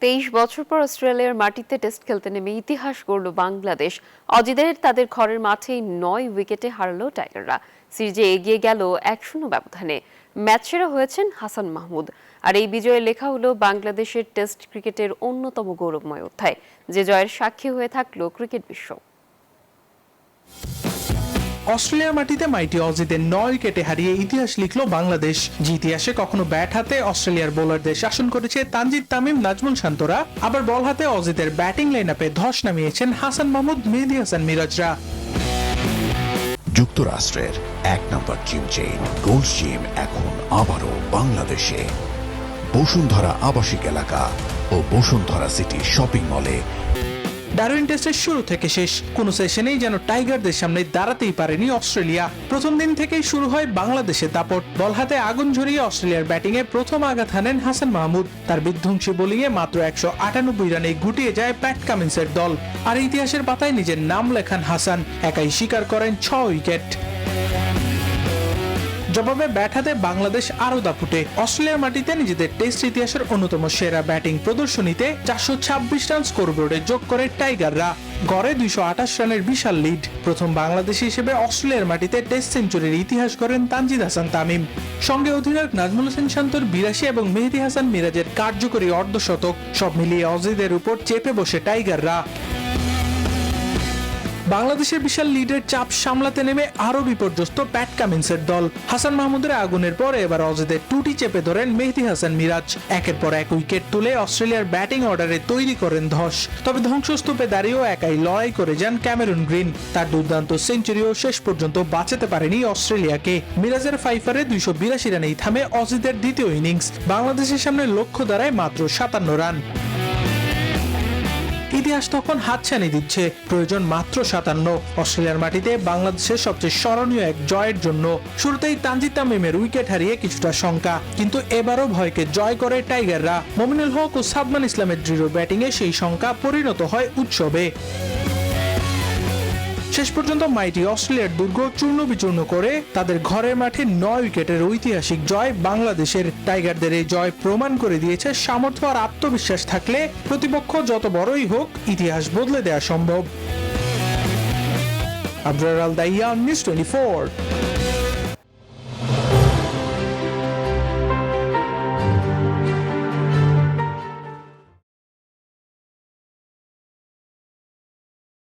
23 বছর পর অস্ট্রেলিয়ার মাটিতে টেস্ট খেলতে নেমে ইতিহাস গড়ল বাংলাদেশ। অজিদের তাদের ঘরের মাঠেই 9 উইকেটে হারলো টাইগাররা। সিরিজে এগিয়ে গেল 1-0 ব্যবধানে। ম্যাচ সেরা হয়েছেন হাসান মাহমুদ। আর এই বিজয়ে লেখা হলো বাংলাদেশের টেস্ট ক্রিকেটের অন্যতম গৌরবময় অধ্যায়, যে জয়ের সাক্ষী হয়ে থাকলো ক্রিকেট বিশ্ব। অস্ট্রেলিয়ার মাটিতে মাইটি অজিদের 9 উইকেটে হারিয়ে ইতিহাস লিখল বাংলাদেশ। যে ইতিহাসে কখনো ব্যাট হাতে অস্ট্রেলিয়ার বোলারদের শাসন করেছে তানজিদ তামিম, নাজমুল শান্তরা, আবার বল হাতে অজিদের ব্যাটিং লাইনআপে ধস নামিয়েছেন হাসান মাহমুদ, মেহেদী হাসান মিরাজরা। যুক্তরাষ্ট্রের 1 নম্বর জিম চেইন গোল্ড জিম এখন আবারও বাংলাদেশে। বসুন্ধরা আবাসিক এলাকা ও বসুন্ধরা সিটি শপিং মলে। ডারউইন টেস্টের শুরু থেকে শেষ কোন সেশনেই যেন টাইগারদের সামনে দাঁড়াতেই পারেনি অস্ট্রেলিয়া। প্রথম দিন থেকেই শুরু হয় বাংলাদেশের দাপট। বল হাতে আগুন ঝরিয়ে অস্ট্রেলিয়ার ব্যাটিংয়ে প্রথম আঘাত হানেন হাসান মাহমুদ। তার বিধ্বংসী বোলিংয়ে মাত্র 198 রানে গুটিয়ে যায় প্যাট কামিন্সের দল। আর ইতিহাসের পাতায় নিজের নাম লেখান হাসান, একাই শিকার করেন 6 উইকেট। জবাবে ব্যাট হাতে বাংলাদেশ আরও দাপুটে। অস্ট্রেলিয়ার মাটিতে নিজেদের টেস্ট ইতিহাসের অন্যতম সেরা ব্যাটিং প্রদর্শনীতে 426 রান স্কোরবোর্ডে যোগ করে টাইগাররা। গড়ে 228 রানের বিশাল লিড। প্রথম বাংলাদেশি হিসেবে অস্ট্রেলিয়ার মাটিতে টেস্ট সেঞ্চুরির ইতিহাস করেন তানজিদ হাসান তামিম। সঙ্গে অধিনায়ক নাজমুল হোসেন শান্তর 82 এবং মেহেদী হাসান মিরাজের কার্যকরী অর্ধশতক। সব মিলিয়ে অজিদের উপর চেপে বসে টাইগাররা। বাংলাদেশের বিশাল লিডের চাপ সামলাতে নেমে আরো বিপর্যস্ত প্যাট কামিন্সের দল। হাসান মাহমুদের আগুনের পরে এবার অজিদের টুটি চেপে ধরেন মেহেদী হাসান মিরাজ। একের পর এক উইকেট তুলে অস্ট্রেলিয়ার ব্যাটিং অর্ডারে তৈরি করেন ধস। তবে ধ্বংসস্তূপে দাঁড়িয়েও একাই লড়াই করে যান ক্যামেরুন গ্রিন। তার দুর্দান্ত সেঞ্চুরিও শেষ পর্যন্ত বাঁচাতে পারেনি অস্ট্রেলিয়াকে। মিরাজের ফাইফারে 282 রানেই থামে অজিদের দ্বিতীয় ইনিংস। বাংলাদেশের সামনে লক্ষ্য দাঁড়ায় মাত্র 57 রান। ইতিহাস তখন হাতছানি দিচ্ছে, প্রয়োজন মাত্র 57। অস্ট্রেলিয়ার মাটিতে বাংলাদেশের সবচেয়ে স্মরণীয় এক জয়ের জন্য শুরুতেই তানজিদ তামিমের উইকেট হারিয়ে কিছুটা শঙ্কা, কিন্তু এবারও ভয়কে জয় করে টাইগাররা। মমিনুল হক ও সাদমান ইসলামের দৃঢ় ব্যাটিংয়ে সেই শঙ্কা পরিণত হয় উৎসবে। শেষ পর্যন্ত মাইটি অস্ট্রেলিয়ার দুর্গ চূর্ণ বিচূর্ণ করে তাদের ঘরের মাঠে 9 উইকেটের ঐতিহাসিক জয় বাংলাদেশের। টাইগারদের এই জয় প্রমাণ করে দিয়েছে সামর্থ্য আর আত্মবিশ্বাস থাকলে প্রতিপক্ষ যত বড়ই হোক ইতিহাস বদলে দেওয়া সম্ভব। আবরার আল দাইয়ান, নিউজ 24।